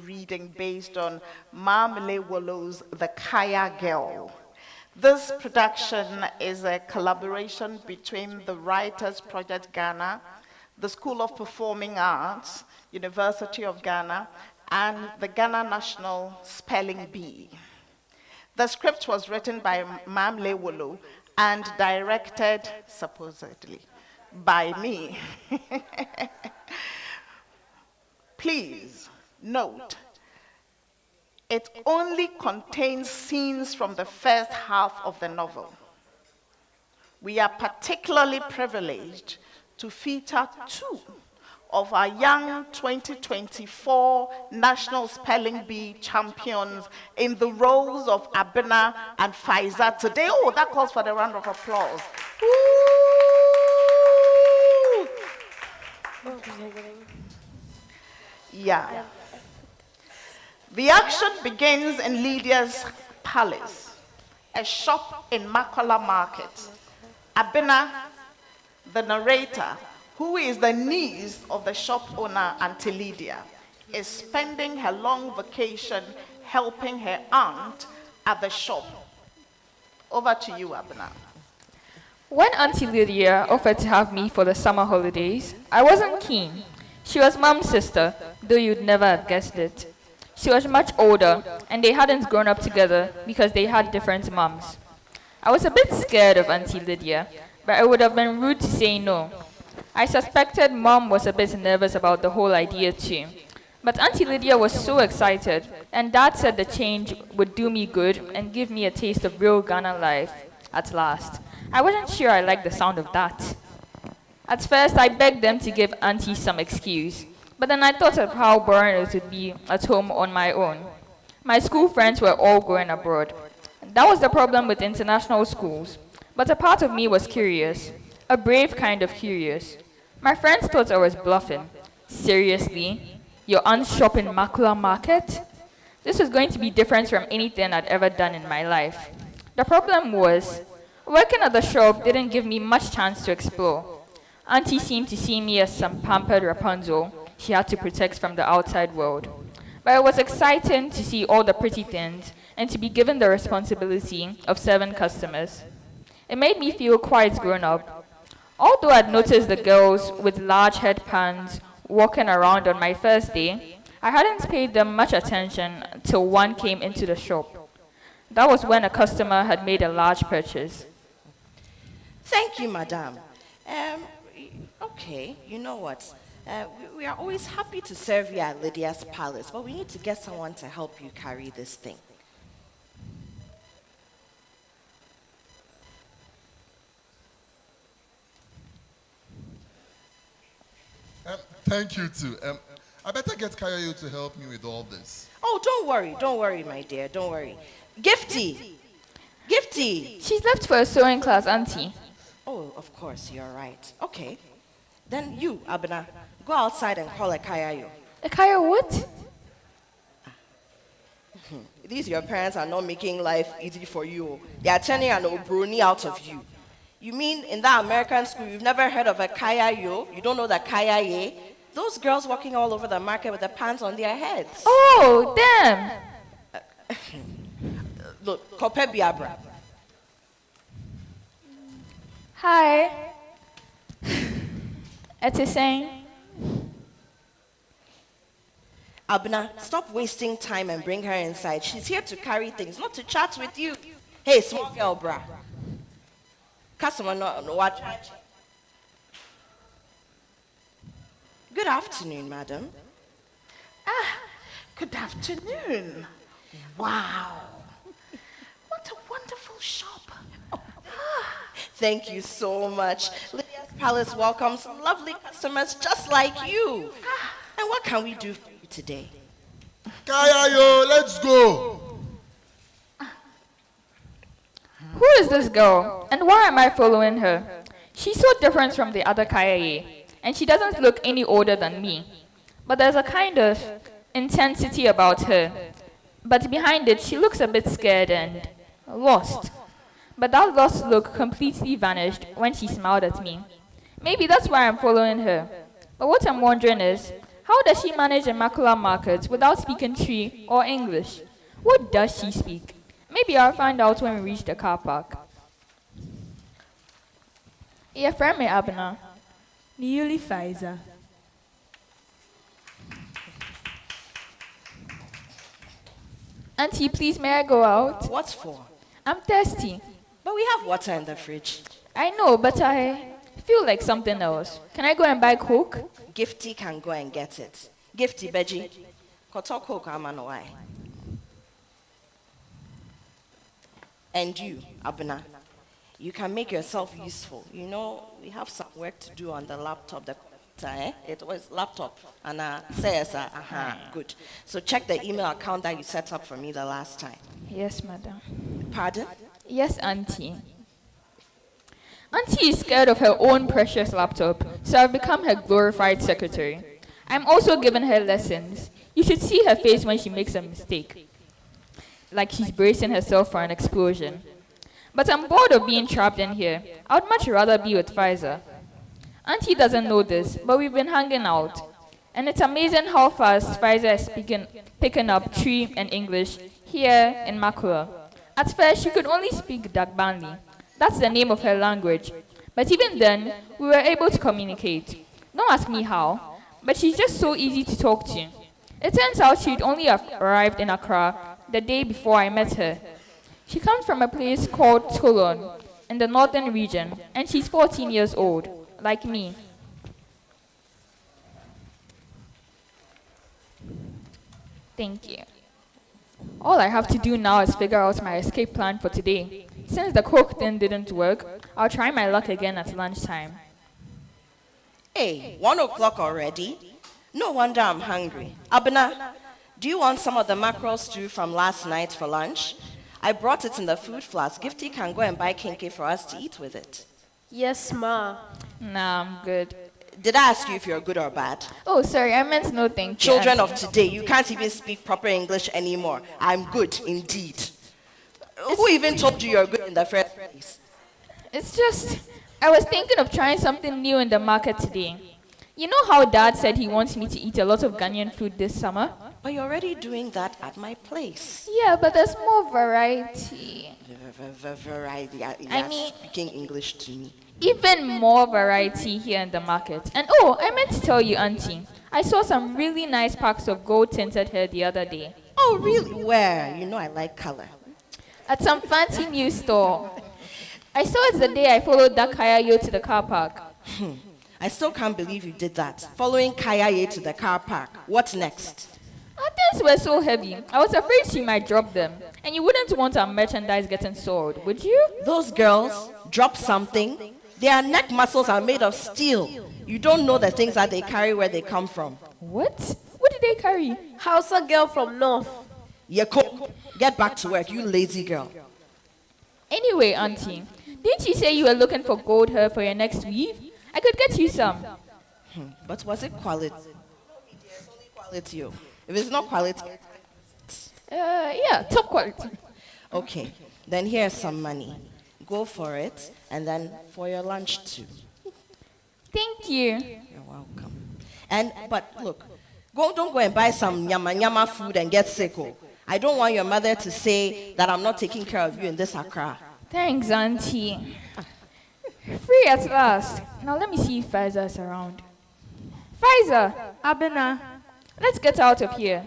reading based on Mamile Wolo's The Kaya Girl. This production is a collaboration between the Writers Project Ghana, the School of Performing Arts, University of Ghana, and the Ghana National Spelling Bee. The script was written by Mamile Wolo and directed, supposedly, by me. Please note, it only contains scenes from the first half of the novel. We are particularly privileged to feature two of our young 2024 National Spelling Bee champions in the roles of Abena and Faiza today. Oh, that calls for the round of applause. Woo! Yeah. The action begins in Lydia's palace, a shop in Makola Market. Abena, the narrator, who is the niece of the shop owner, Auntie Lydia, is spending her long vacation helping her aunt at the shop. Over to you, Abena. When Auntie Lydia offered to have me for the summer holidays, I wasn't keen. She was Mom's sister, though you'd never have guessed it. She was much older, and they hadn't grown up together because they had different moms. I was a bit scared of Auntie Lydia, but it would have been rude to say no. I suspected Mom was a bit nervous about the whole idea too. But Auntie Lydia was so excited, and Dad said the change would do me good and give me a taste of real Ghana life at last. I wasn't sure I liked the sound of that. At first, I begged them to give Auntie some excuse. But then I thought of how boring it would be at home on my own. My school friends were all going abroad. That was the problem with international schools. But a part of me was curious, a brave kind of curious. My friends thought I was bluffing. Seriously? Your aunt's shop in Makula Market? This was going to be different from anything I'd ever done in my life. The problem was, working at the shop didn't give me much chance to explore. Auntie seemed to see me as some pampered Rapunzel she had to protect from the outside world. But it was exciting to see all the pretty things and to be given the responsibility of serving customers. It made me feel quite grown up. Although I'd noticed the girls with large headbands walking around on my first day, I hadn't paid them much attention till one came into the shop. That was when a customer had made a large purchase. Thank you, madam. Okay, you know what? We are always happy to serve you at Lydia's palace, but we need to get someone to help you carry this thing. Thank you too. I better get Kayayo to help me with all this. Oh, don't worry, my dear, don't worry. Gifty! She's left for a sewing class, Auntie. Oh, of course, you're right. Okay. Then you, Abena, go outside and call Kayayo. Kayayo what? These your parents are not making life easy for you. They are turning an obroni out of you. You mean in that American school you've never heard of a Kayayo? You don't know the Kayaye? Those girls walking all over the market with the pants on their heads. Oh, damn! Look, Kope Biabra. Hi. It's saying. Abena, stop wasting time and bring her inside. She's here to carry things, not to chat with you. Hey, small girl, brah. Customer, no, watch. Good afternoon, madam. Good afternoon. Wow. What a wonderful shop. Thank you so much. Lydia's Palace welcomes lovely customers just like you. And what can we do for you today? Kayayo, let's go. Who is this girl, and why am I following her? She's so different from the other Kayaye, and she doesn't look any older than me. But there's a kind of intensity about her. But behind it, she looks a bit scared and lost. But that lost look completely vanished when she smiled at me. Maybe that's why I'm following her. But what I'm wondering is, How does she manage the macula market without speaking Tree or English? What does she speak? Maybe I'll find out when we reach the car park. Yeah, friend me, Abner. Niuli Pfizer. Auntie, please, may I go out? What for? I'm thirsty. But we have water in the fridge. I know, but I feel like something else. Can I go and buy Coke? Gifty can go and get it. Gifty, Beji. Koto Coke, why? And you, Abuna, you can make yourself useful. You know, we have some work to do on the laptop. It was laptop. And says, good. So check the email account that you set up for me the last time. Yes, madam. Pardon? Yes, Auntie. Auntie is scared of her own precious laptop, so I've become her glorified secretary. I'm also giving her lessons. You should see her face when she makes a mistake, like she's bracing herself for an explosion. But I'm bored of being trapped in here. I would much rather be with Pfizer. Auntie doesn't know this, but we've been hanging out. And it's amazing how fast Pfizer is picking up Tree and English here in Makura. At first, she could only speak DORGBADZI. That's the name of her language. But even then, we were able to communicate. Don't ask me how, but she's just so easy to talk to. It turns out she'd only arrived in Accra the day before I met her. She comes from a place called Toulon in the northern region, and she's 14 years old, like me. Thank you. All I have to do now is figure out my escape plan for today. Since the Coke thing didn't work, I'll try my luck again at lunchtime. Hey, 1 o'clock already? No wonder I'm hungry. Abena, do you want some of the mackerel stew from last night for lunch? I brought it in the food flask. Gifty can go and buy kinky for us to eat with it. Yes, ma. Nah, I'm good. Did I ask you if you're good or bad? Oh, sorry, I meant no thank you. Children of today, you can't even speak proper English anymore. I'm good, indeed. Who even told you you're good in the first place? It's just, I was thinking of trying something new in the market today. You know how Dad said he wants me to eat a lot of Ghanaian food this summer? But you're already doing that at my place. Yeah, but there's more variety. Variety. I mean- speaking English to me. Even more variety here in the market. And oh, I meant to tell you, Auntie, I saw some really nice packs of gold-tinted hair the other day. Oh, really? Where? You know I like color. At some fancy new store. I saw it the day I followed that Kayayo to the car park. I still can't believe you did that. Following Kayaye to the car park. What next? Our things were so heavy. I was afraid she might drop them. And you wouldn't want our merchandise getting sold, would you? Those girls drop something. Their neck muscles are made of steel. You don't know the things that they carry where they come from. What? What did they carry? Hausa girl from North. Yeko, get back to work, you lazy girl. Anyway, Auntie, didn't you say you were looking for gold hair for your next weave? I could get you some. But was it quality? It's only quality. If it's not quality, Yeah, top quality. okay. Then here's some money. Go for it, and then for your lunch too. Thank you. You're welcome. But look, don't go and buy some nyama food and get sick. Oh. I don't want your mother to say that I'm not taking care of you in this Accra. Thanks, Auntie. Free at last. Now let me see if Pfizer is around. Pfizer, Abena. let's get out of here.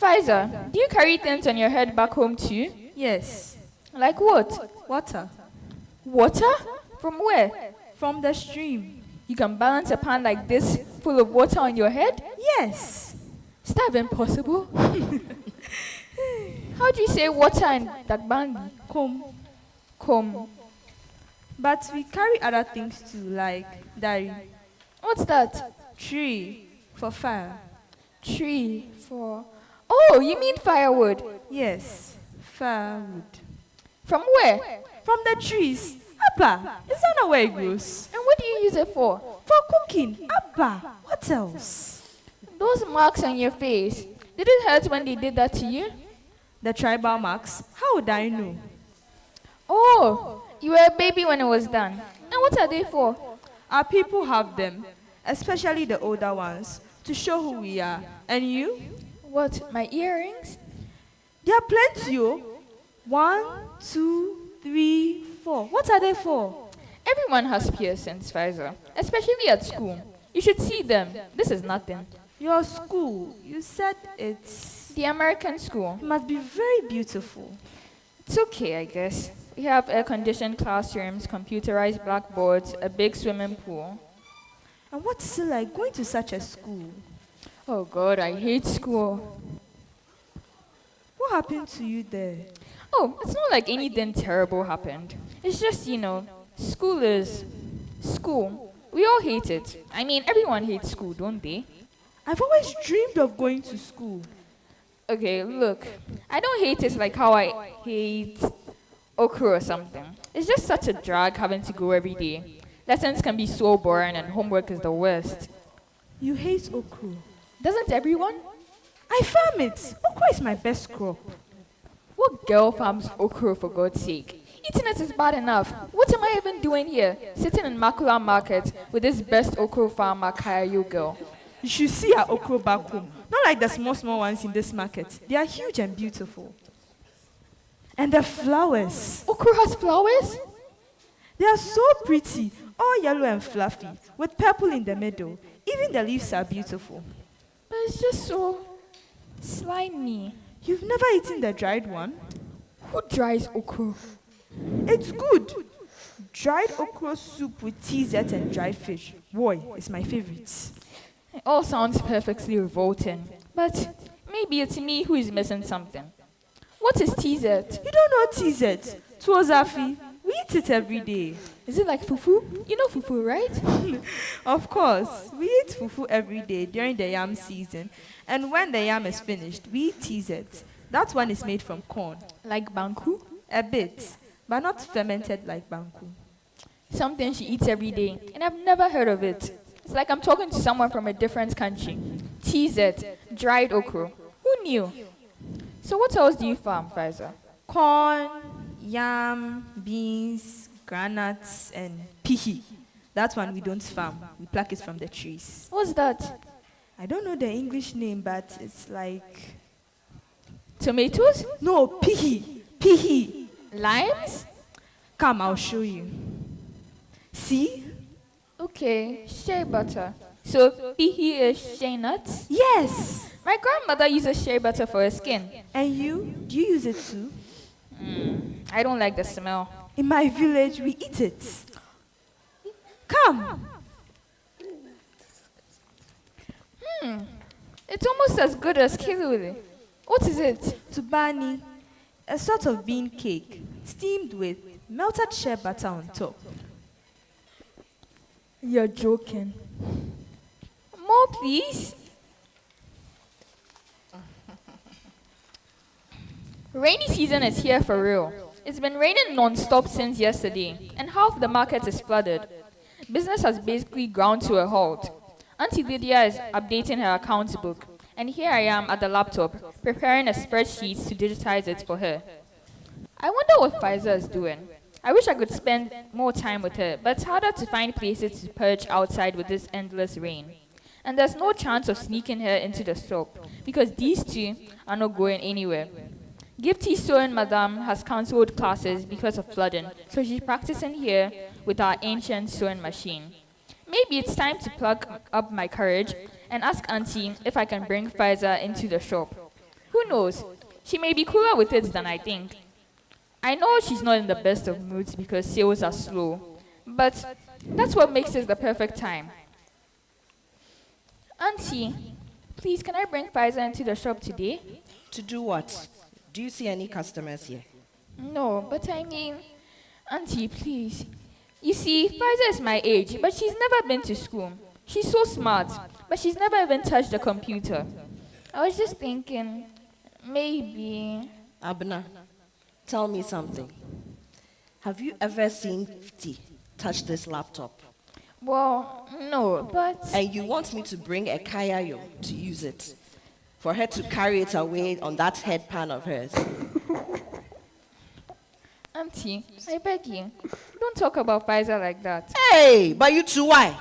Pfizer, do you carry things on your head back home too? Yes. Like what? Water. Water? From where? From the stream. You can balance a pan like this full of water on your head? Yes. Is that even possible? How do you say water in DORGBADZI? Come. But we carry other things too, like dari. What's that? Tree for fire. Tree for... Oh, you mean firewood. Yes. Firewood. From where? From the trees. Abba, is that not where it grows? And what do you use it for? For cooking. Abba, what else? Those marks on your face. Did it hurt when they did that to you? The tribal marks. How would I know? Oh, you were a baby when it was done. And what are they for? Our people have them. especially the older ones, to show who we are. And you? What, my earrings? There are plenty, oh. 1, 2, 3, 4. What are they for? Everyone has piercings, Pfizer, especially at school. You should see them. This is nothing. Your school, you said it's... The American school. It must be very beautiful. It's okay, I guess. We have air-conditioned classrooms, computerized blackboards, a big swimming pool. And what's it like going to such a school? Oh God, I hate school. What happened to you there? Oh, it's not like anything terrible happened. It's just, school is school. We all hate it. I mean, everyone hates school, don't they? I've always dreamed of going to school. Okay, look, I don't hate it like how I hate okra or something. It's just such a drag having to go every day. Lessons can be so boring and homework is the worst. You hate okra. Doesn't everyone? I farm it. Okra is my best crop. What girl farms okra for God's sake? Eating it is bad enough. What am I even doing here? Sitting in Makula Market with this best okra farmer, Kayayo girl. You should see our okra back home. Not like the small ones in this market. They are huge and beautiful. And the flowers. Okra has flowers? They are so pretty. All yellow and fluffy, with purple in the middle. Even the leaves are beautiful. But it's just so slimy. You've never eaten the dried one? Who dries okra? It's good. Dried okra soup with TZ and dried fish. Boy, it's my favorite. It all sounds perfectly revolting. But maybe it's me who is missing something. What is TZ? You don't know TZ? Tuozafi. We eat it every day. Is it like fufu? You know fufu, right? Of course. We eat fufu every day during the yam season. And when the yam is finished, we eat TZ. That one is made from corn. Like banku? A bit, but not fermented like banku. Something she eats every day, and I've never heard of it. It's like I'm talking to someone from a different country. TZ, dried okra. Who knew? So what else do you farm, Pfizer? Corn, yam, beans, granuts, and pihi. That one we don't farm. We pluck it from the trees. What's that? I don't know the English name, but it's like... Tomatoes? No, pihi. Pihi. Limes? Come, I'll show you. See? Okay, shea butter. So pihi is shea nuts? Yes. My grandmother uses shea butter for her skin. And you? Do you use it too? I don't like the smell. In my village, we eat it. Come. It's almost as good as kiluli. What is it? Tubani, a sort of bean cake, steamed with melted shea butter on top. You're joking. More, please. Rainy season is here for real. It's been raining non-stop since yesterday, and half the market is flooded. Business has basically ground to a halt. Auntie Lydia is updating her account book, and here I am at the laptop, preparing a spreadsheet to digitize it for her. I wonder what Pfizer is doing. I wish I could spend more time with her, but it's harder to find places to perch outside with this endless rain. And there's no chance of sneaking her into the shop, because these two are not going anywhere. Gifty Sewing Madame has cancelled classes because of flooding, so she's practicing here with our ancient sewing machine. Maybe it's time to plug up my courage and ask Auntie if I can bring Pfizer into the shop. Who knows? She may be cooler with it than I think. I know she's not in the best of moods because sales are slow, but that's what makes it the perfect time. Auntie, please can I bring Pfizer into the shop today? To do what? Do you see any customers here? No, but I mean, Auntie, please. You see, Pfizer is my age, but she's never been to school. She's so smart, but she's never even touched a computer. I was just thinking, maybe... Abna, tell me something. Have you ever seen Fti touch this laptop? Well, no, but... And you want me to bring a Kayayo to use it? For her to carry it away on that headpan of hers? Auntie, I beg you, don't talk about Pfizer like that. Hey, but you too, why?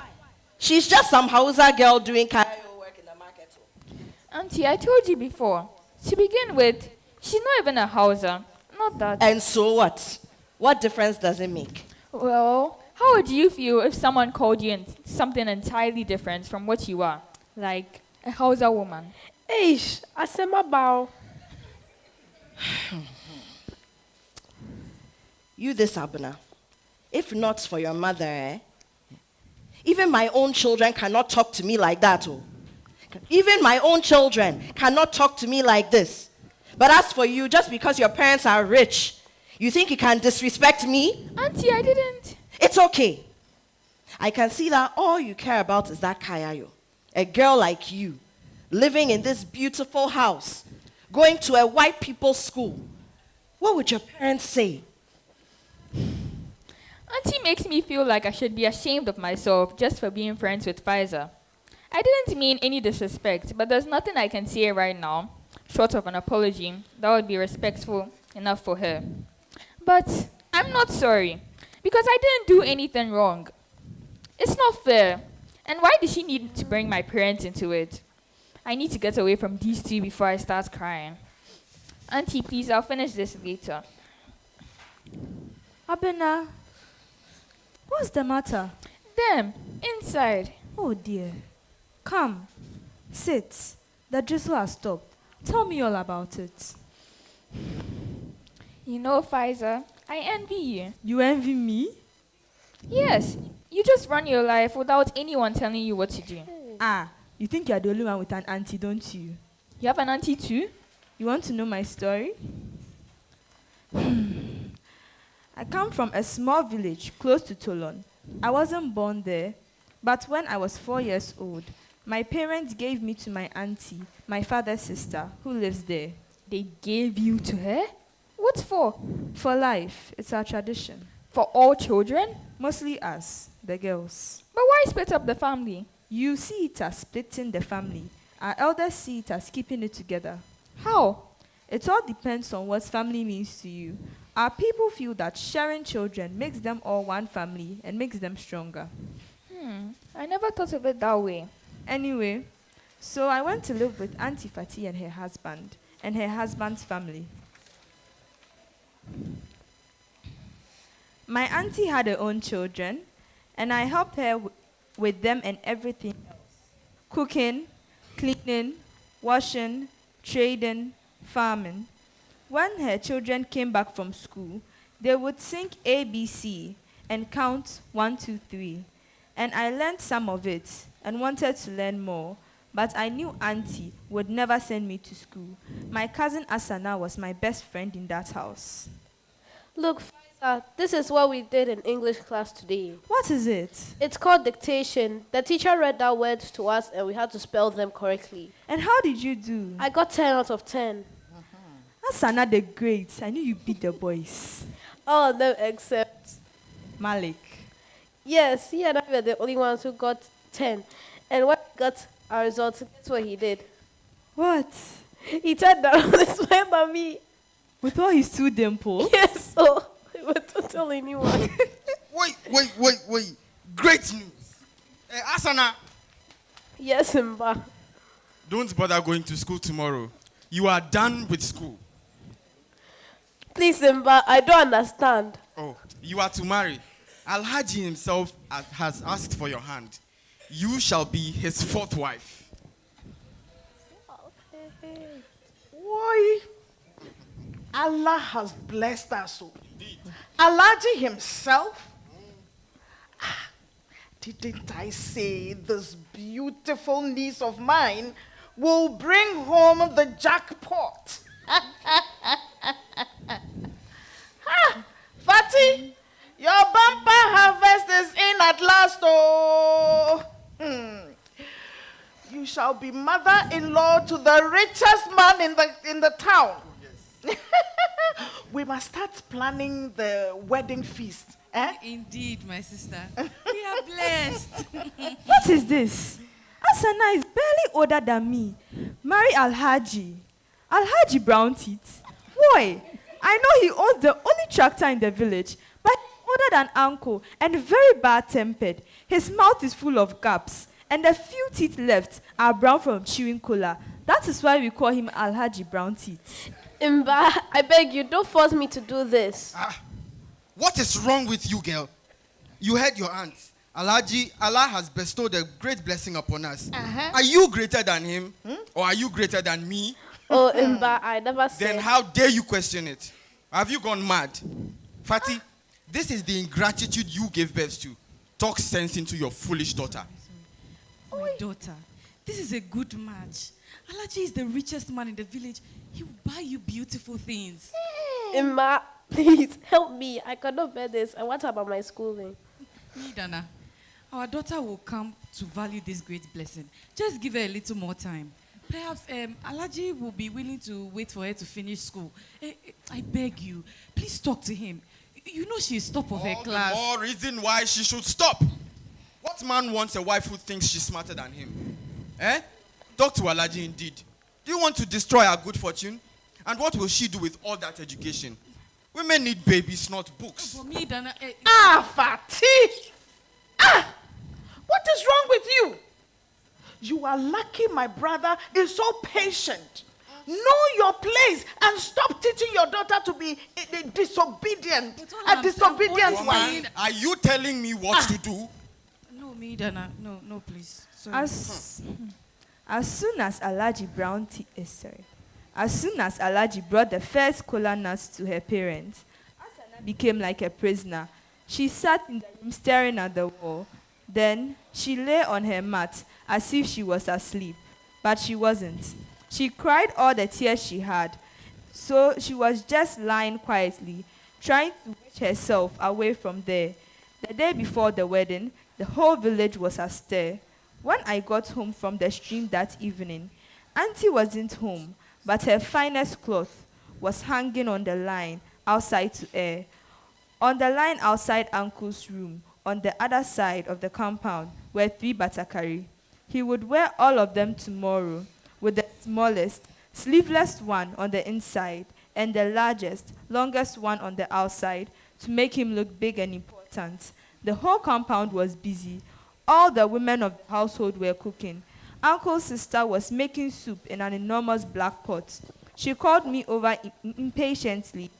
She's just some Hausa girl doing kaya work in the market. Auntie, I told you before. To begin with, she's not even a Hausa. Not that. And so what? What difference does it make? Well, how would you feel if someone called you something entirely different from what you are? Like a Hausa woman. Eish, asema bao. You this Abuna. If not for your mother, even my own children cannot talk to me like that. Oh. Even my own children cannot talk to me like this. But as for you, just because your parents are rich, you think you can disrespect me? Auntie, I didn't. It's okay. I can see that all you care about is that Kayayo. A girl like you, living in this beautiful house, going to a white people's school. What would your parents say? Auntie makes me feel like I should be ashamed of myself just for being friends with Pfizer. I didn't mean any disrespect, but there's nothing I can say right now, short of an apology, that would be respectful enough for her. But I'm not sorry, because I didn't do anything wrong. It's not fair. And why did she need to bring my parents into it? I need to get away from these two before I start crying. Auntie, please, I'll finish this later. Abena, what's the matter? Them, inside. Oh dear. Come, sit. The drizzle has stopped. Tell me all about it. You know, Pfizer, I envy you. You envy me? Yes, you just run your life without anyone telling you what to do. Ah, you think you're the only one with an auntie, don't you? You have an auntie too? You want to know my story? I come from a small village close to Toulon. I wasn't born there, but when I was 4 years old, my parents gave me to my auntie, my father's sister, who lives there. They gave you to her? What for? For life, it's our tradition. For all children? Mostly us, the girls. But why split up the family? You see it as splitting the family. Our elders see it as keeping it together. How? It all depends on what family means to you. Our people feel that sharing children makes them all one family and makes them stronger. I never thought of it that way. Anyway, so I went to live with Auntie Fatih and her husband, and her husband's family. My auntie had her own children, and I helped her with them and everything else. Cooking, cleaning, washing, trading, farming. When her children came back from school, they would sing ABC and count 1, 2, 3. And I learned some of it and wanted to learn more, but I knew Auntie would never send me to school. My cousin Asana was my best friend in that house. Look, Faisal, this is what we did in English class today. What is it? It's called dictation. The teacher read out words to us and we had to spell them correctly. And how did you do? I got 10 out of 10. Asana the Great. I knew you beat the boys. All of them except... Malik. Yes, he and I were the only ones who got 10. And when we got our results, guess what he did? What? He turned down and smiled at me. With all his 2 dimples? Yes, so we were totally new one. Wait. Great news. Asana, Yes, Simba. don't bother going to school tomorrow. You are done with school. Please, Simba, I don't understand. Oh, you are to marry. Alhaji himself has asked for your hand. You shall be his 4th wife. Why? Allah has blessed us all. Alaji himself? Didn't I say this beautiful niece of mine will bring home the jackpot? Fatih, your bumper harvest is in at last, oh. You shall be mother-in-law to the richest man in the town. We must start planning the wedding feast. Indeed, my sister. We are blessed. What is this? Asana is barely older than me. Marry Alhaji. Alhaji Brown Teeth. Boy, I know he owns the only tractor in the village, but he's older than uncle and very bad-tempered. His His mouth is full of gaps, and the few teeth left are brown from chewing cola. That is why we call him Alhaji Brown Teeth. Mba, I beg you, don't force me to do this. What is wrong with you, girl? You heard your aunt. Alhaji, Allah has bestowed a great blessing upon us. Are you greater than him? Or are you greater than me? Oh, Mba, I never said. Then how dare you question it? Have you gone mad? Fatih, this is the ingratitude you gave birth to. Talk sense into your foolish daughter. My daughter, this is a good match. Alaji is the richest man in the village. He will buy you beautiful things. Mba, please help me. I cannot bear this. And what about my schooling? Me, Dana, our daughter will come to value this great blessing. Just give her a little more time. Perhaps Alaji will be willing to wait for her to finish school. I beg you, please talk to him. You know she is top of her class. The more reason why she should stop. What man wants a wife who thinks she's smarter than him? Talk to Alaji indeed. Do you want to destroy her good fortune? And what will she do with all that education? Women need babies, not books. For me, Dana, Fatih! What is wrong with you? You are lucky my brother is so patient. Know your place and stop teaching your daughter to be disobedient. A disobedient Woman, wife. are you telling me what to do? No, me, Dana. No, please. Sorry. As soon as Alhaji brought the first kola nuts to her parents, Asana became like a prisoner. She sat in the room staring at the wall. Then she lay on her mat as if she was asleep, but she wasn't. She cried all the tears she had, so she was just lying quietly, trying to wish herself away from there. The day before the wedding, the whole village was astir. When I got home from the stream that evening, Auntie wasn't home, but her finest cloth was hanging on the line outside to air. On the line outside Uncle's room, on the other side of the compound, were 3 batakari. He would wear all of them tomorrow, with the smallest, sleeveless one on the inside, and the largest, longest one on the outside, to make him look big and important. The whole compound was busy. All the women of the household were cooking. Uncle's sister was making soup in an enormous black pot. She called me over impatiently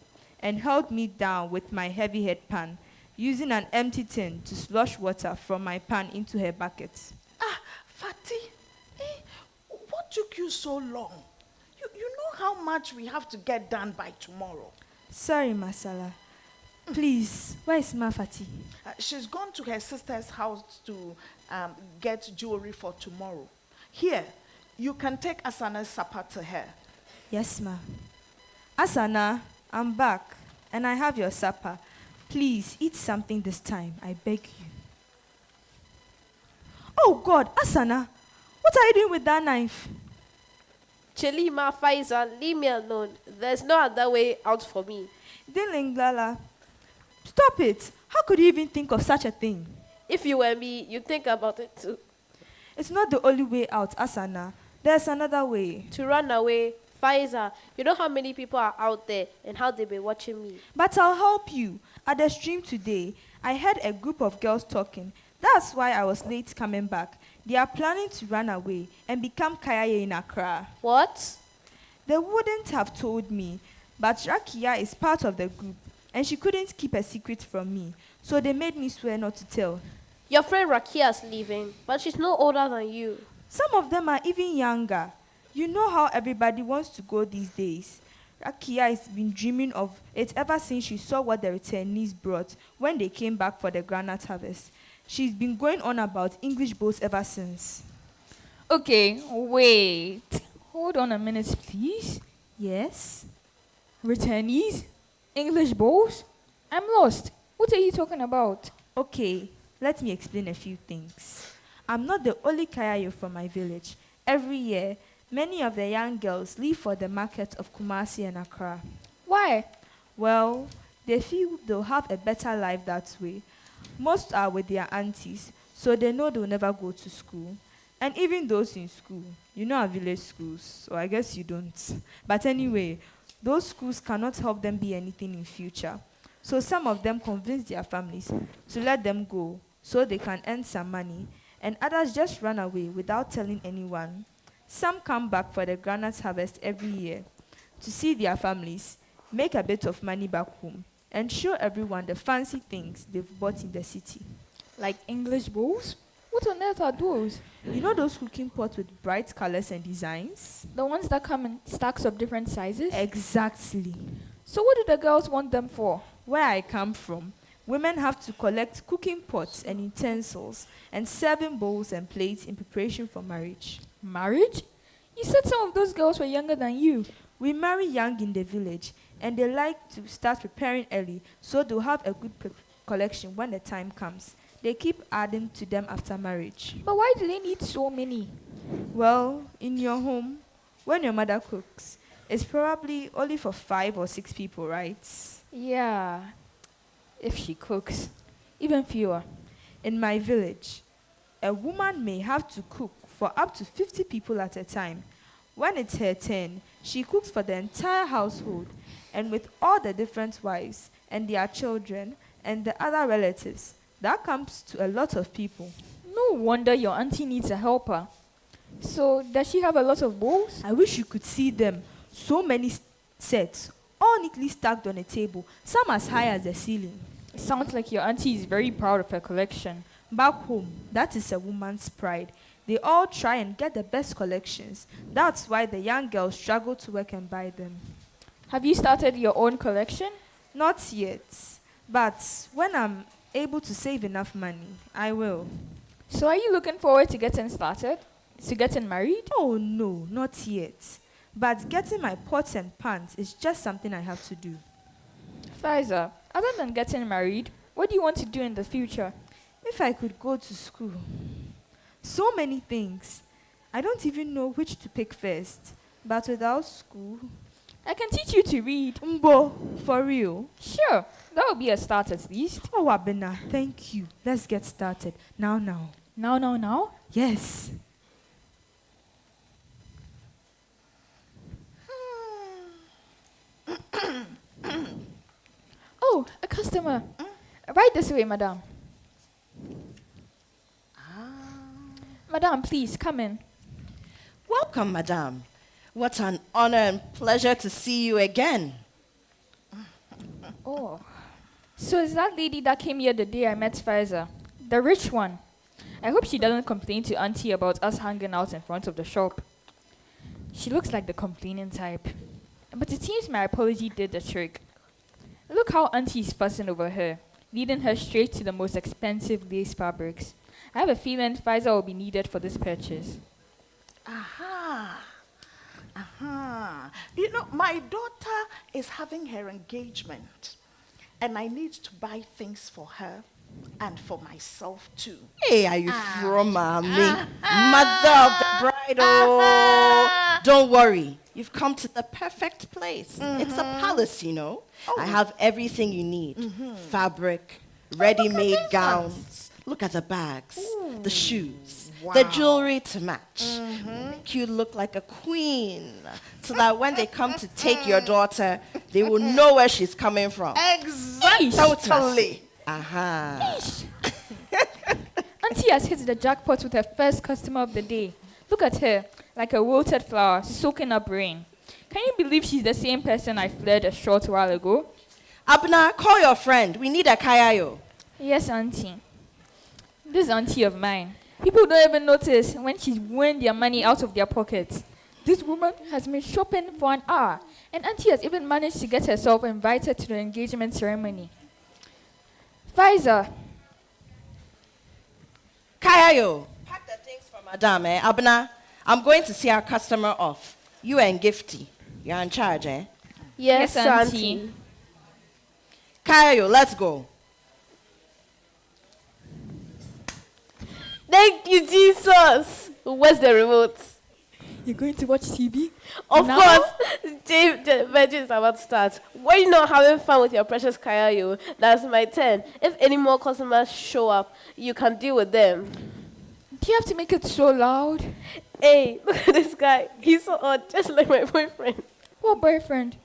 and held me down with my heavy head pan, using an empty tin to slush water from my pan into her bucket. Fatih, what took you so long? You know how much we have to get done by tomorrow. Sorry, Masala. Please, where is Ma Fatih? She's gone to her sister's house to get jewelry for tomorrow. Here, you can take Asana's supper to her. Yes, Ma. Asana, I'm back, and I have your supper. Please, eat something this time, I beg you. Oh God, Asana, what are you doing with that knife? Chelima, Faisal, leave me alone. There's no other way out for me. Dilinglala, stop it. How could you even think of such a thing? If you were me, you'd think about it too. It's not the only way out, Asana. There's another way. To run away, Faisal, you know how many people are out there and how they've been watching me. But I'll help you. At the stream today, I heard a group of girls talking. That's why I was late coming back. They are planning to run away and become Kayaye in Accra. What? They wouldn't have told me, but Rakia is part of the group, and she couldn't keep a secret from me, so they made me swear not to tell. Your friend Rakia's leaving, but she's no older than you. Some of them are even younger. You know how everybody wants to go these days. Rakia has been dreaming of it ever since she saw what the returnees brought when they came back for the granite harvest. She's been going on about English boats ever since. Okay, wait. Hold on a minute, please. Yes? Returnees? English bowls? I'm lost. What are you talking about? Okay, let me explain a few things. I'm not the only Kayayo from my village. Every year, many of the young girls leave for the market of Kumasi and Accra. Why? Well, they feel they'll have a better life that way. Most are with their aunties, so they know they'll never go to school. And even those in school, you know our village schools, so I guess you don't. But anyway, those schools cannot help them be anything in future. So some of them convince their families to let them go, so they can earn some money, and others just run away without telling anyone. Some come back for the groundnut harvest every year to see their families, make a bit of money back home, and show everyone the fancy things they've bought in the city. Like English bowls? What on earth are those? You know those cooking pots with bright colors and designs? The ones that come in stacks of different sizes? Exactly. So what do the girls want them for? Where I come from, women have to collect cooking pots and utensils and serving bowls and plates in preparation for marriage. Marriage? You said some of those girls were younger than you. We marry young in the village, and they like to start preparing early so they'll have a good collection when the time comes. They keep adding to them after marriage. But why do they need so many? Well, in your home, when your mother cooks, it's probably only for 5 or 6 people, right? Yeah, if she cooks. Even fewer. In my village, a woman may have to cook for up to 50 people at a time. When it's her turn, she cooks for the entire household, and with all the different wives and their children and the other relatives, that comes to a lot of people. No wonder your auntie needs a helper. So, does she have a lot of bowls? I wish you could see them. So many sets, all neatly stacked on a table, some as high as the ceiling. It sounds like your auntie is very proud of her collection. Back home, that is a woman's pride. They all try and get the best collections. That's why the young girls struggle to work and buy them. Have you started your own collection? Not yet, but when I'm able to save enough money, I will. So are you looking forward to getting started? To getting married? Oh no, not yet. But getting my pots and pans is just something I have to do. Faiza, other than getting married, what do you want to do in the future? If I could go to school. So many things. I don't even know which to pick first. But without school... I can teach you to read. Mbo, for real? Sure, that will be a start at least. Oh, Abena, thank you. Let's get started. Now. Now? Yes. Oh, a customer. Right this way, madam. Madam, please, come in. Welcome, madam. What an honor and pleasure to see you again. Oh. So is that lady that came here the day I met Faiza? The rich one. I hope she doesn't complain to auntie about us hanging out in front of the shop. She looks like the complaining type. But it seems my apology did the trick. Look how auntie is fussing over her, leading her straight to the most expensive lace fabrics. I have a feeling Faiza will be needed for this purchase. Aha. You know, my daughter is having her engagement, and I need to buy things for her and for myself too. Hey, are you from mommy? Mother of the bride. Oh, don't worry. You've come to the perfect place. It's a palace, you know. Oh. I have everything you need. Fabric, ready-made these gowns. Look at the bags, the shoes, Wow. the jewelry to match. Make you look like a queen so that when they come to take your daughter, they will know where she's coming from. Exactly. Aha. Auntie has hit the jackpot with her first customer of the day. Look at her, like a wilted flower, soaking up rain. Can you believe she's the same person I fled a short while ago? Abna, call your friend. We need a kayayo. Yes, auntie. This auntie of mine. People don't even notice when she's weighing their money out of their pockets. This woman has been shopping for an hour, and auntie has even managed to get herself invited to the engagement ceremony. Faiza. Kayayo. Pack the things for Madame, eh? Abna, I'm going to see our customer off. You and Gifty. You're in charge, eh? Yes, Yes, auntie. auntie. Kayayo, let's go. Thank you, Jesus. Where's the remote? You're going to watch TV? Of Now? course, the virgin is about to start. When you're not having fun with your precious Kayayo, that's my turn. If any more customers show up, you can deal with them. Do you have to make it so loud? Hey, look at this guy. He's so odd, just like my boyfriend. What boyfriend?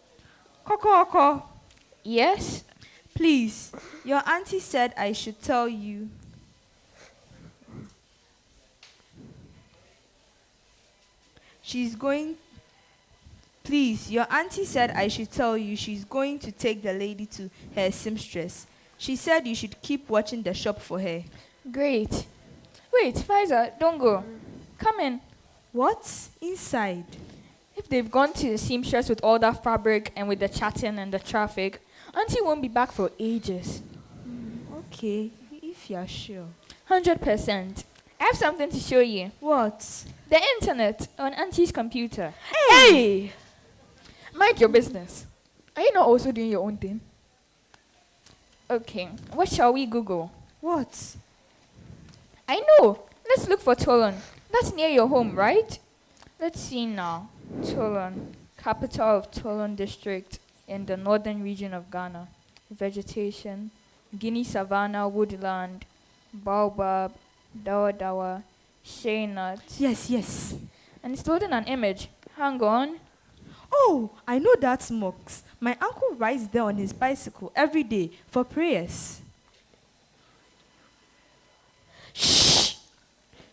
Coco, Yes? please, your auntie said I should tell you. She's going. Please, your auntie said I should tell you she's going to take the lady to her seamstress. She said you should keep watching the shop for her. Great. Wait, Pfizer, don't go. Come in. What? Inside? If they've gone to the seamstress with all that fabric and with the chatting and the traffic, Auntie won't be back for ages. Okay, if you're sure. 100%. I have something to show you. What? The internet on Auntie's computer. Hey! Mind your business. Are you not also doing your own thing? Okay, what shall we Google? What? I know. Let's look for Toulon. That's near your home, right? Let's see now. Toulon, capital of Toulon district in the northern region of Ghana. Vegetation, Guinea savanna, woodland, baobab, dawa dawa, shea nut. Yes. And it's loading an image. Hang on. Oh, I know that smokes. My uncle rides there on his bicycle every day for prayers. Shh!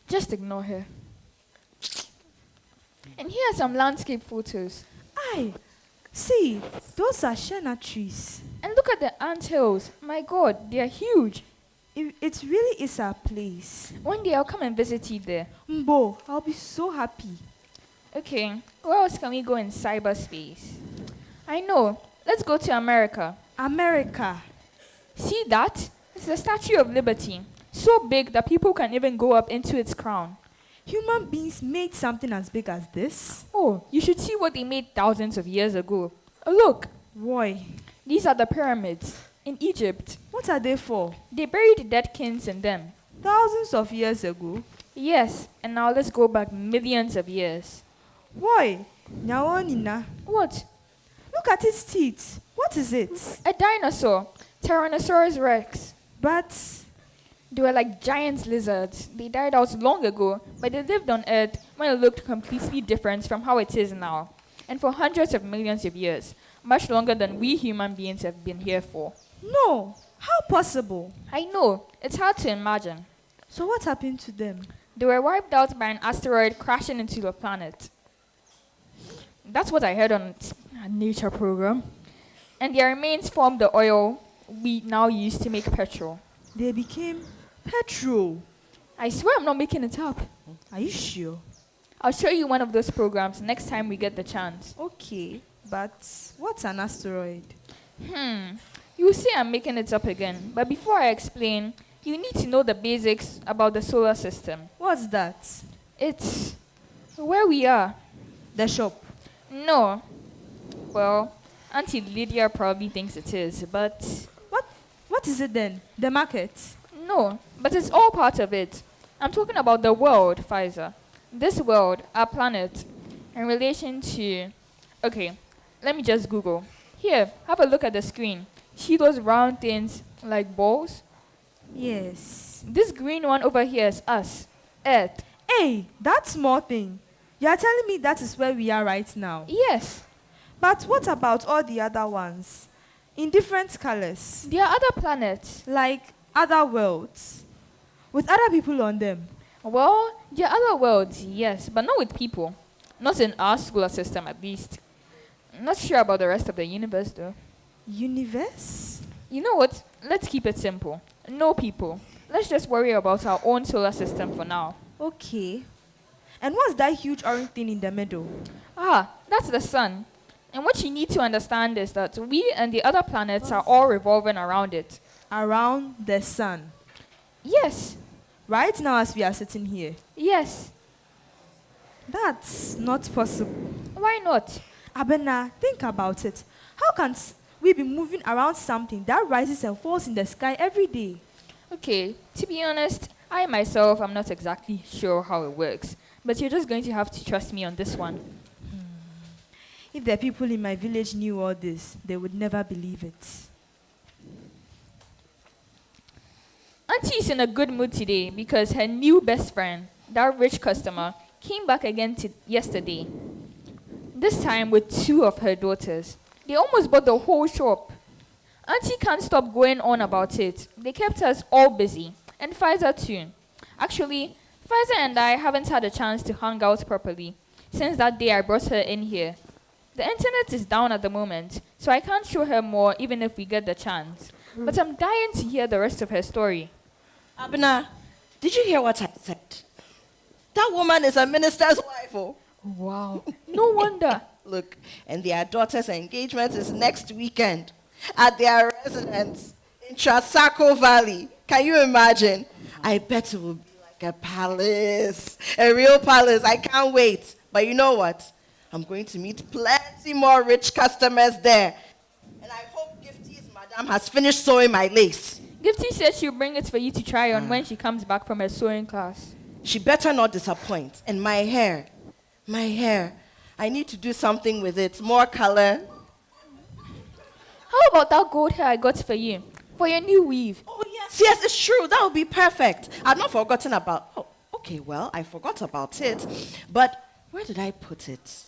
Just ignore her. And here are some landscape photos. Aye, see, those are shena trees. And look at the ant hills. My God, they are huge. It really is our place. One day I'll come and visit you there. Mbo, I'll be so happy. Okay, where else can we go in cyberspace? I know. Let's go to America. America. See that? It's the Statue of Liberty. So big that people can even go up into its crown. Human beings made something as big as this? Oh, you should see what they made thousands of years ago. Oh, look. Why? These are the pyramids in Egypt. What are they for? They buried dead kings in them. Thousands of years ago? Yes, and now let's go back millions of years. Why? Nyawanina. What? Look at its teeth. What is it? A dinosaur. Tyrannosaurus rex. But they were like giant lizards. They died out long ago, but they lived on Earth when it looked completely different from how it is now. And for hundreds of millions of years, much longer than we human beings have been here for. No, how possible? I know, it's hard to imagine. So what happened to them? They were wiped out by an asteroid crashing into the planet. That's what I heard on a nature program. And their remains formed the oil we now use to make petrol. They became petrol. I swear I'm not making it up. Are you sure? I'll show you one of those programs next time we get the chance. Okay, but what's an asteroid? You'll see I'm making it up again. But before I explain, you need to know the basics about the solar system. What's that? It's where we are. The shop. No. Well, Auntie Lydia probably thinks it is, but... What is it then? The market? No, but it's all part of it. I'm talking about the world, Pfizer. This world, our planet, in relation to... Okay, let me just Google. Here, have a look at the screen. See those round things like balls? Yes. This green one over here is us, Earth. Hey, that small thing. You are telling me that is where we are right now? Yes. But what about all the other ones? In different colors. There are other planets. Like other worlds. With other people on them. Well, there are other worlds, yes, but not with people. Not in our solar system, at least. Not sure about the rest of the universe, though. Universe? You know what? Let's keep it simple. No people. Let's just worry about our own solar system for now. Okay. And what's that huge orange thing in the middle? Ah, that's the sun. And what you need to understand is that we and the other planets are all revolving around it. Around the sun? Yes. Right now as we are sitting here? Yes. That's not possible. Why not? Abena, think about it. How can we be moving around something that rises and falls in the sky every day? Okay, to be honest, I myself am not exactly sure how it works. But you're just going to have to trust me on this one. If the people in my village knew all this, they would never believe it. Auntie is in a good mood today because her new best friend, that rich customer, came back again yesterday. This time with 2 of her daughters. They almost bought the whole shop. Auntie can't stop going on about it. They kept us all busy. And Pfizer too. Actually, Pfizer and I haven't had a chance to hang out properly. since that day I brought her in here. The internet is down at the moment, so I can't show her more even if we get the chance. But I'm dying to hear the rest of her story. Abner, did you hear what I said? That woman is a minister's wife. Oh. Wow. No wonder. Look, and their daughter's engagement is next weekend at their residence in Trasaco Valley. Can you imagine? I bet it will be like a palace, a real palace. I can't wait. But you know what? I'm going to meet plenty more rich customers there. And I hope Gifty's madam has finished sewing my lace. Gifty said she'll bring it for you to try on when she comes back from her sewing class. She better not disappoint. And my hair, I need to do something with it. More color. How about that gold hair I got for you? For your new weave. Oh, yes, it's true. That would be perfect. I've not forgotten about... Oh, okay, well, I forgot about it. But where did I put it?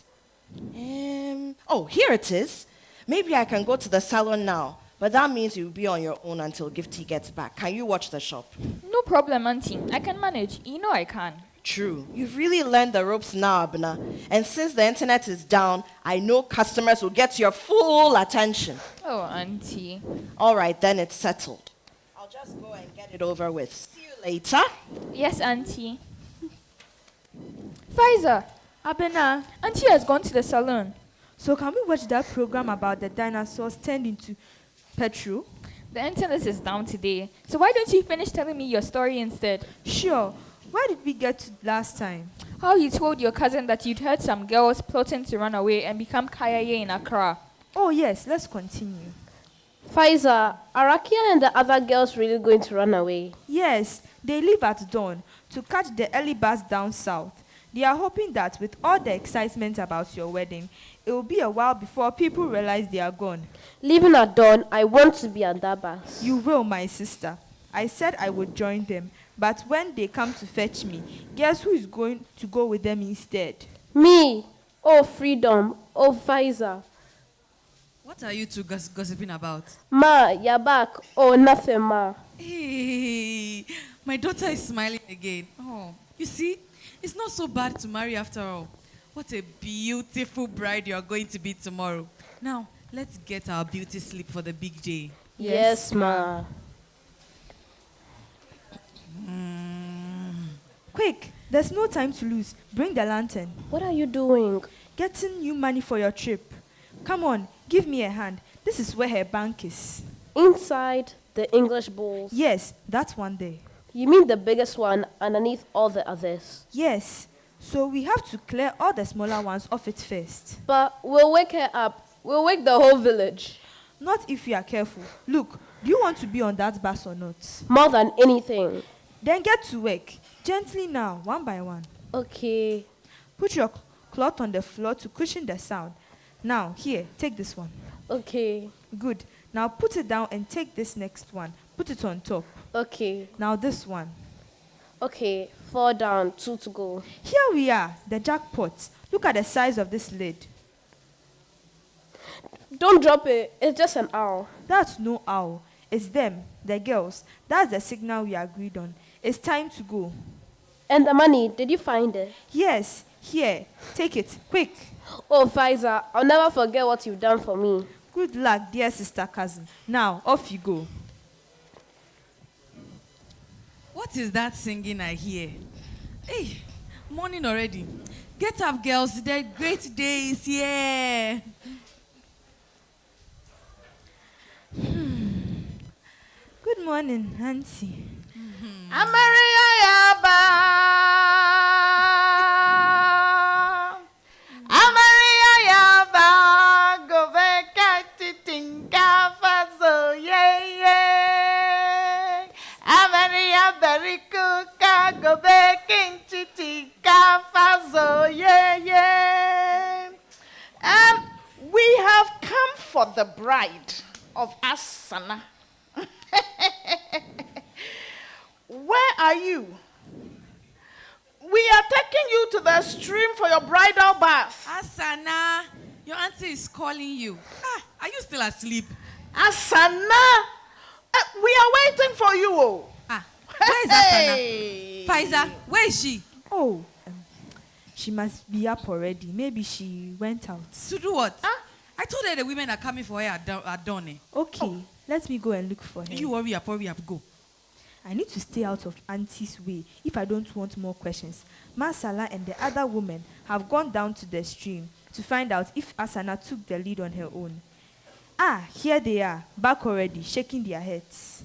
Oh, here it is. Maybe I can go to the salon now. But that means you'll be on your own until Gifty gets back. Can you watch the shop? No problem, Auntie. I can manage. You know I can. True. You've really learned the ropes now, Abner. And since the internet is down, I know customers will get your full attention. Oh, Auntie. All right, then it's settled. I'll just go and get it over with. See you later. Yes, Auntie. Pfizer. Abena, Auntie has gone to the salon. so can we watch that program about the dinosaurs turned into petrol? The internet is down today. So why don't you finish telling me your story instead? Sure. Where did we get to last time? How you told your cousin that you'd heard some girls plotting to run away and become Kayaye in Accra. Oh, yes, let's continue. Pfizer, are Rakia and the other girls really going to run away? Yes, they leave at dawn to catch the early bus down south. They are hoping that with all the excitement about your wedding, it will be a while before people realize they are gone. Leaving at dawn, I want to be on that bus. You will, my sister. I said I would join them, but when they come to fetch me, guess who is going to go with them instead? Me! Oh, freedom. Oh, Pfizer. What are you two gossiping about? Ma, you're back. Oh, nothing, Ma. Hey, my daughter is smiling again. Oh, you see, it's not so bad to marry after all. What a beautiful bride you are going to be tomorrow. Now, let's get our beauty sleep for the big day. Yes, Ma. Quick, there's no time to lose. Bring the lantern. What are you doing? Getting you money for your trip. Come on, give me a hand. This is where her bank is. Inside the English bowls. Yes, that one there. You mean the biggest one underneath all the others? Yes, so we have to clear all the smaller ones off it first. But we'll wake her up. We'll wake the whole village. Not if you are careful. Look, do you want to be on that bus or not? More than anything. Then get to work. Gently now, one by one. Okay. Put your cloth on the floor to cushion the sound. Now, here, take this one. Okay. Good. Now put it down and take this next one. Put it on top. Okay. Now this one. Okay. 4 down, 2 to go. Here we are, the jackpot. Look at the size of this lid. Don't drop it. It's just an owl. That's no owl. It's them, the girls. That's the signal we agreed on. It's time to go. And the money, did you find it? Yes, here. Take it, quick. Oh, Pfizer, I'll never forget what you've done for me. Good luck, dear sister cousin. Now, off you go. What is that singing I hear? Hey, morning already. Get up, girls. The great day is here. Good morning, Auntie. Amaria Yaba. Amaria Yaba. Go back to Tinka Faso. Yeah. Amaria Berikuka. Go back into Tinka Faso. Yeah. We have come for the bride of Asana. Where are you? We are taking you to the stream for your bridal bath. Asana, your auntie is calling you. Are you still asleep? Asana, we are waiting for you. Where is Asana? Hey. Pfizer, where is she? Oh, She must be up already. Maybe she went out. To do what? I told her the women are coming for her at dawn. Okay, let me go and look for her. You hurry up, go. I need to stay out of Auntie's way if I don't want more questions. Masala and the other women have gone down to the stream to find out if Asana took the lead on her own. Here they are, back already, shaking their heads.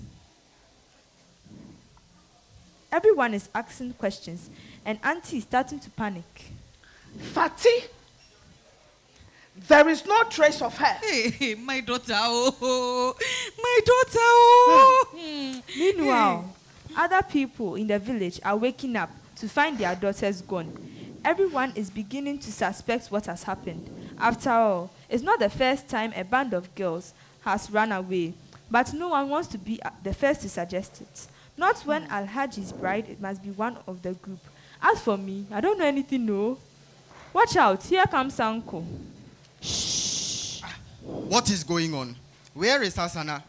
Everyone is asking questions, and Auntie is starting to panic. Fatty, there is no trace of her. Hey, my daughter, oh, my daughter, oh. Meanwhile, other people in the village are waking up to find their daughters gone. Everyone is beginning to suspect what has happened. After all, it's not the first time a band of girls has run away, but no one wants to be the first to suggest it. Not when Alhaji's bride, it must be one of the group. As for me, I don't know anything, no. Watch out, here comes Uncle. Shh. What is going on? Where is Asana?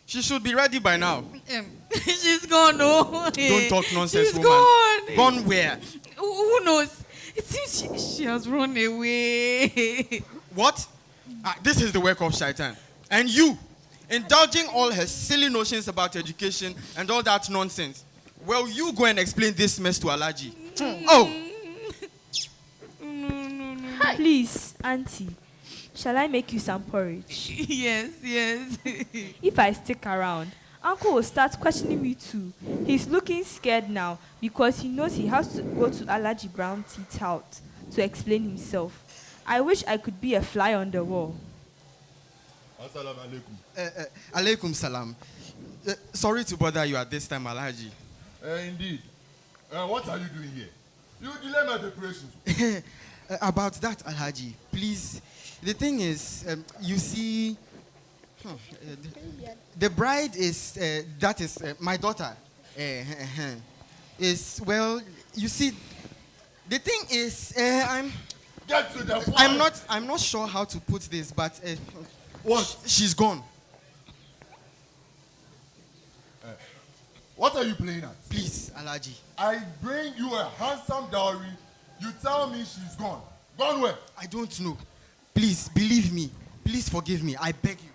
She should be ready by now. She's gone, no. Don't talk nonsense, She's woman. gone. Gone where? Who knows? It seems she has run away. What? This is the work of Shaitan. And you, indulging all her silly notions about education and all that nonsense. Well, you go and explain this mess to Alaji. Oh! No. Please, Auntie, shall I make you some porridge? Yes. If I stick around, Uncle will start questioning me too. He's looking scared now because he knows he has to go to Alaji Brown Teeth's house to explain himself. I wish I could be a fly on the wall. Assalamu alaikum. Alaikum salam. Sorry to bother you at this time, Alhaji. Indeed. What are you doing here? You delay my preparations. About that, Alhaji, please. The thing is, you see, the bride is, that is my daughter. Well, you see, the thing is, Get to the point. I'm not sure how to put this, but What? She's gone. What are you playing at? Please, Alhaji. I bring you a handsome dowry. You tell me she's gone. Gone where? I don't know. Please, believe me. Please forgive me. I beg you.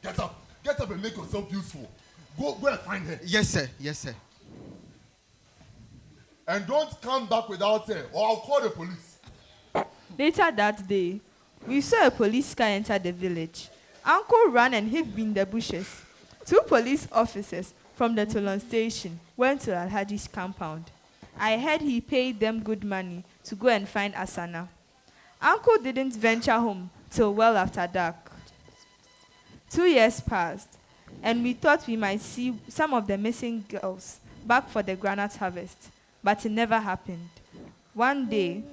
Get up. Get up and make yourself useful. Go and find her. Yes, sir. Yes, sir. And don't come back without her, or I'll call the police. Later that day, we saw a police car enter the village. Uncle ran and hid in the bushes. 2 police officers from the Toulon station went to Alhaji's compound. I heard he paid them good money to go and find Asana. Uncle didn't venture home till well after dark. 2 years passed, and we thought we might see some of the missing girls back for the granite harvest, but it never happened. One day,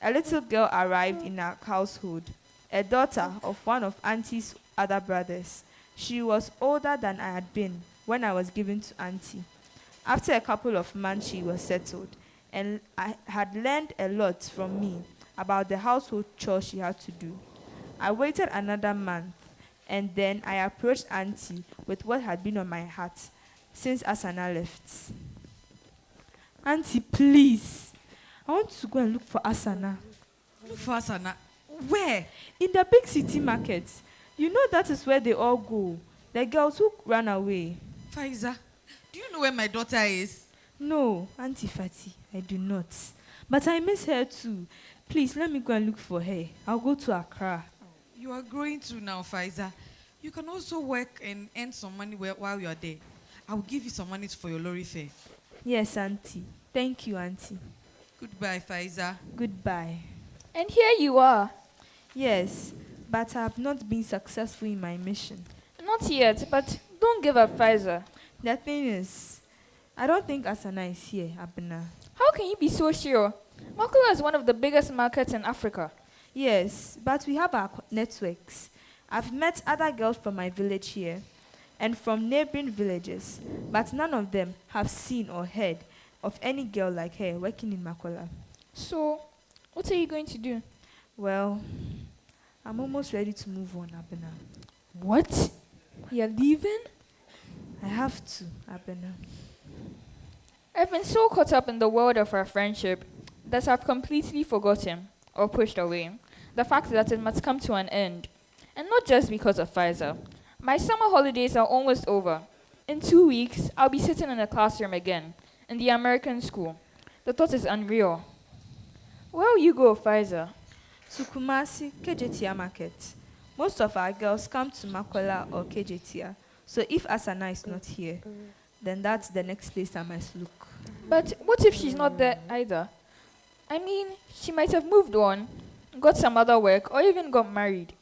a little girl arrived in our household, a daughter of one of Auntie's other brothers. She was older than I had been when I was given to Auntie. After a couple of months, she was settled, and I had learned a lot from me about the household chores she had to do. I waited another month, and then I approached Auntie with what had been on my heart since Asana left. Auntie, please, I want to go and look for Asana. Look for Asana. Where? In the big city market. You know that is where they all go. The girls who ran away. Faiza, do you know where my daughter is? No, Auntie Fatty, I do not. But I miss her too. Please, let me go and look for her. I'll go to Accra. You are growing too now, Faiza. You can also work and earn some money while you are there. I will give you some money for your lorry fare. Yes, Auntie. Thank you, Auntie. Goodbye, Faiza. Goodbye. And here you are. Yes, but I have not been successful in my mission. Not yet, but don't give up, Pfizer. The thing is, I don't think Asana is here, Abena. How can you be so sure? Makula is one of the biggest markets in Africa. Yes, but we have our networks. I've met other girls from my village here and from neighboring villages, but none of them have seen or heard of any girl like her working in Makola. So, what are you going to do? Well, I'm almost ready to move on, Abena. What? You're leaving? I have to, Abena. I've been so caught up in the world of our friendship that I've completely forgotten or pushed away the fact that it must come to an end. And not just because of Pfizer. My summer holidays are almost over. In 2 weeks, I'll be sitting in a classroom again, in the American school. The thought is unreal. Where will you go, Pfizer? To Kumasi, KJTia market. Most of our girls come to Makola or KJTia. So if Asana is not here, then that's the next place I must look. But what if she's not there either? I mean, she might have moved on, got some other work, or even got married.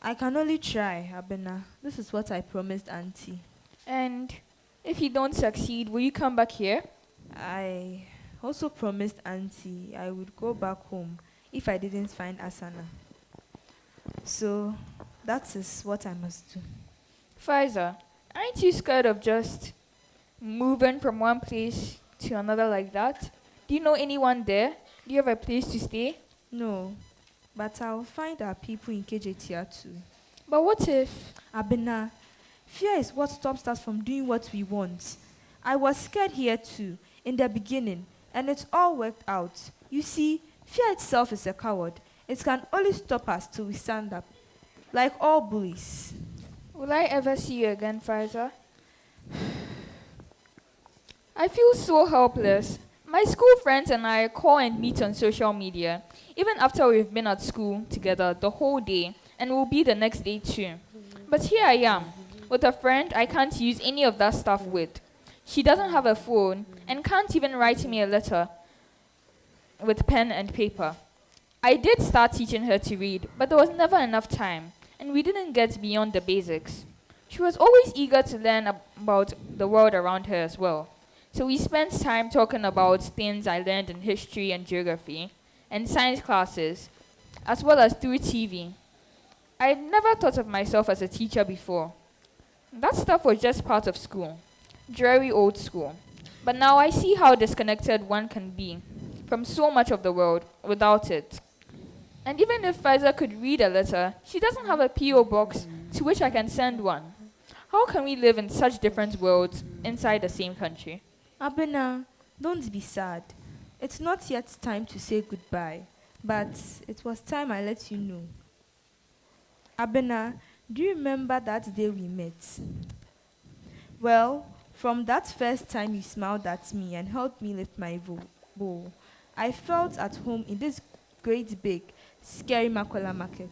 I can only try, Abena. This is what I promised Auntie. And if you don't succeed, will you come back here? I also promised Auntie I would go back home if I didn't find Asana. So that is what I must do. Pfizer, aren't you scared of just moving from one place to another like that? Do you know anyone there? Do you have a place to stay? No, but I'll find our people in KJTR too. But what if? Abena, fear is what stops us from doing what we want. I was scared here too, in the beginning, and it all worked out. You see, fear itself is a coward. It can only stop us till we stand up, like all bullies. Will I ever see you again, Pfizer? I feel so helpless. My school friends and I call and meet on social media, even after we've been at school together the whole day, and will be the next day too. But here I am, with a friend I can't use any of that stuff with. She doesn't have a phone and can't even write me a letter with pen and paper. I did start teaching her to read, but there was never enough time, and we didn't get beyond the basics. She was always eager to learn about the world around her as well. So we spent time talking about things I learned in history and geography and science classes, as well as through TV. I had never thought of myself as a teacher before. That stuff was just part of school, dreary old school. But now I see how disconnected one can be from so much of the world without it. And even if Pfizer could read a letter, she doesn't have a P.O. box to which I can send one. How can we live in such different worlds inside the same country? Abena, don't be sad. It's not yet time to say goodbye, but it was time I let you know. Abena, do you remember that day we met? Well, from that first time you smiled at me and helped me lift my bowl, I felt at home in this great big, scary Makola market.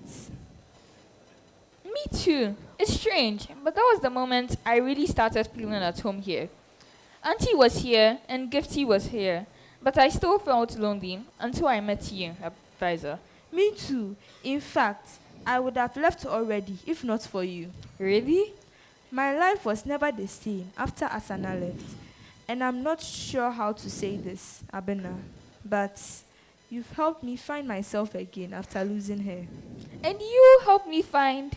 Me too. It's strange, but that was the moment I really started feeling at home here. Auntie was here and Gifty was here, but I still felt lonely until I met you, Pfizer. Me too. In fact, I would have left already if not for you. Really? My life was never the same after Asana left. And I'm not sure how to say this, Abena, but you've helped me find myself again after losing her. And you helped me find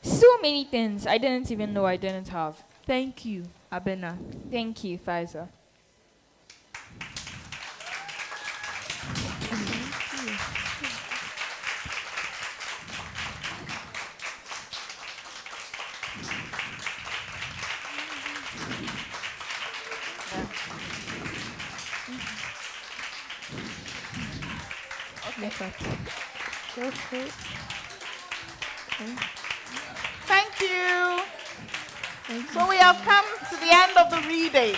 so many things I didn't even know I didn't have. Thank you, Abena. Thank you, Pfizer. Thank you. So we have come to the end of the reading,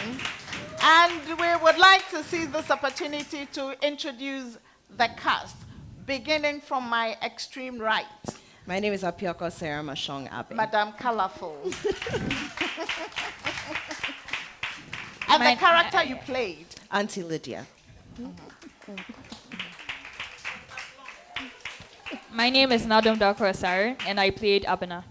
and we would like to seize this opportunity to introduce the cast, beginning from my extreme right. My name is Apioko Sarah Mashong Abe. Madam Colorful. And the character you played. Auntie Lydia. My name is Nadum Dakorasar, and I played Abena.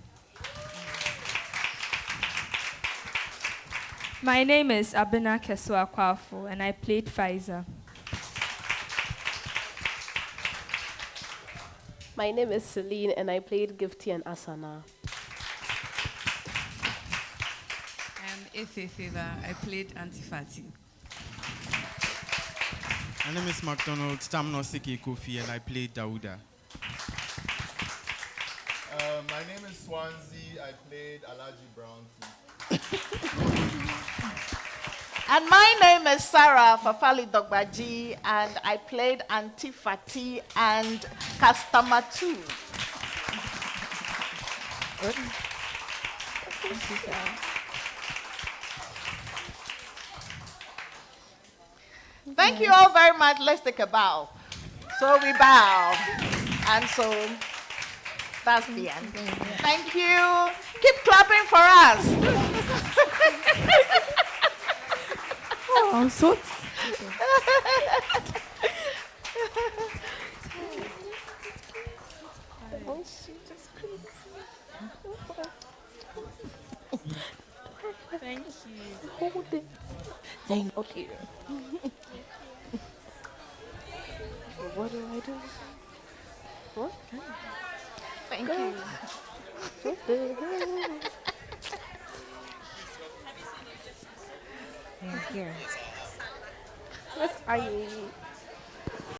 My name is Abena Kesua Kwafu, and I played Pfizer. My name is Celine, and I played Gifty and Asana. I'm Efe Favor. I played Auntie Fati. My name is McDonald Tamnosike Kofi, and I played Dauda. My name is Swansea. I played Alaji Brown too. And my name is Sarah Fafali DORGBADZI, and I played Auntie Fati and Customer 2. Thank you all very much. Let's take a bow. So we bow. And so that's the end. Thank you. Keep clapping for us. Oh, I'm so. Thank you. Hold it. Thank you. What do I do? What? Thank you. Yes, I.